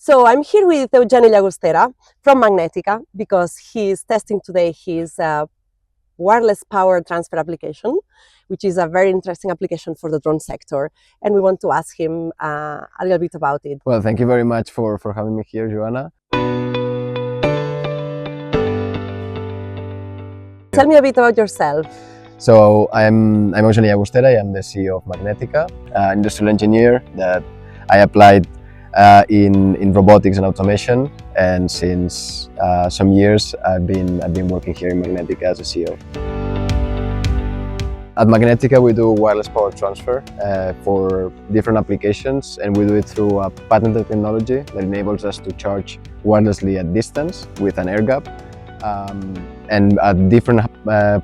So I'm here with Eugeni Llagostera from Magnetika because he's testing today his wireless power transfer application, which is a very interesting application for the drone sector. And we want to ask him a little bit about it. Well, thank you very much for having me here, Joana. Tell me a bit about yourself. So I'm Eugeni Llagostera. I'm the CEO of Magnetika, industrial engineer that I applied in robotics and automation, and since some years I've been working here in Magnetika as a CEO. At Magnetika we do wireless power transfer for different applications, and we do it through a patented technology that enables us to charge wirelessly at distance with an air gap and at different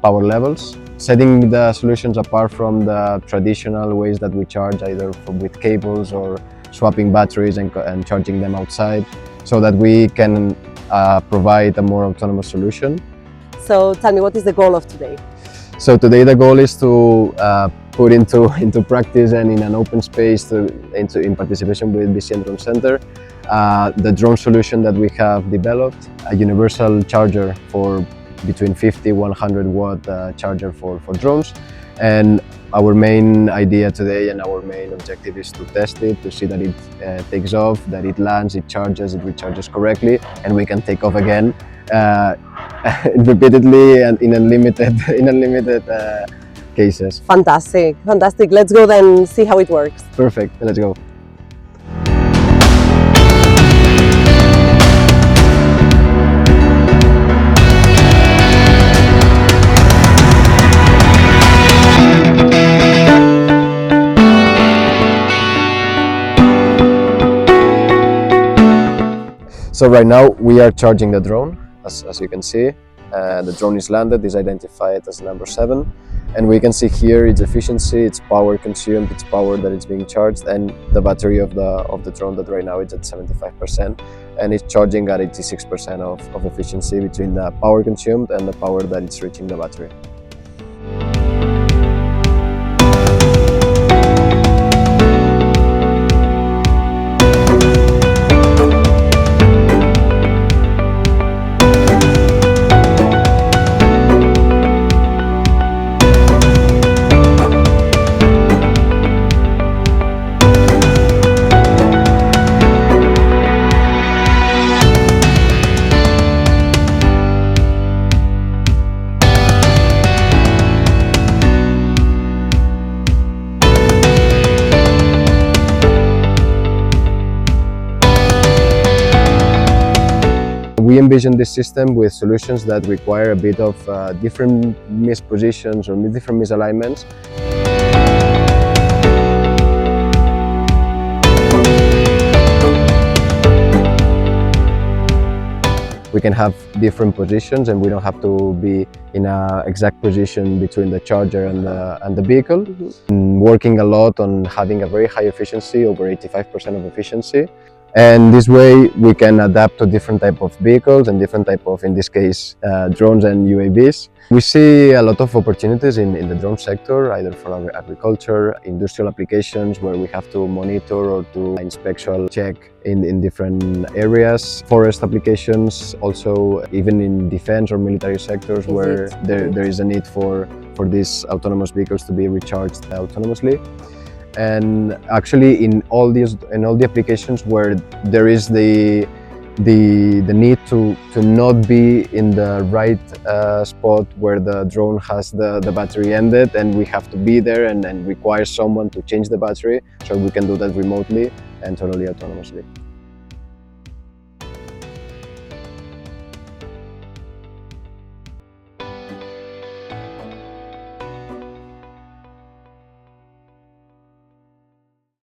power levels, setting the solutions apart from the traditional ways that we charge, either with cables or swapping batteries and charging them outside, so that we can provide a more autonomous solution. So tell me, what is the goal of today? So today the goal is to put into practice and in an open space in participation with BCN Drone Center the drone solution that we have developed, a universal charger for between 50-100 watt charger for drones. And our main idea today and our main objective is to test it, to see that it takes off, that it lands, it charges, it recharges correctly, and we can take off again repeatedly and in unlimited cases. Fantastic, fantastic. Let's go then see how it works. Perfect, let's go. So right now we are charging the drone, as you can see. The drone is landed, is identified as number 7, and we can see here its efficiency, its power consumed, its power that it's being charged, and the battery of the drone that right now is at 75%, and it's charging at 86% of efficiency between the power consumed and the power that it's reaching the battery. We envision this system with solutions that require a bit of different mispositions or different misalignments. We can have different positions, and we don't have to be in an exact position between the charger and the vehicle. And working a lot on having a very high efficiency, over 85% of efficiency. And this way we can adapt to different type of vehicles and different type of, in this case, drones and UAVs. We see a lot of opportunities in the drone sector, either for agriculture, industrial applications where we have to monitor or to inspection check in different areas, forest applications, also even in defense or military sectors where there is a need for these autonomous vehicles to be recharged autonomously. And actually in all the applications where there is the need to not be in the right spot where the drone has the battery ended, and we have to be there and require someone to change the battery, so we can do that remotely and totally autonomously.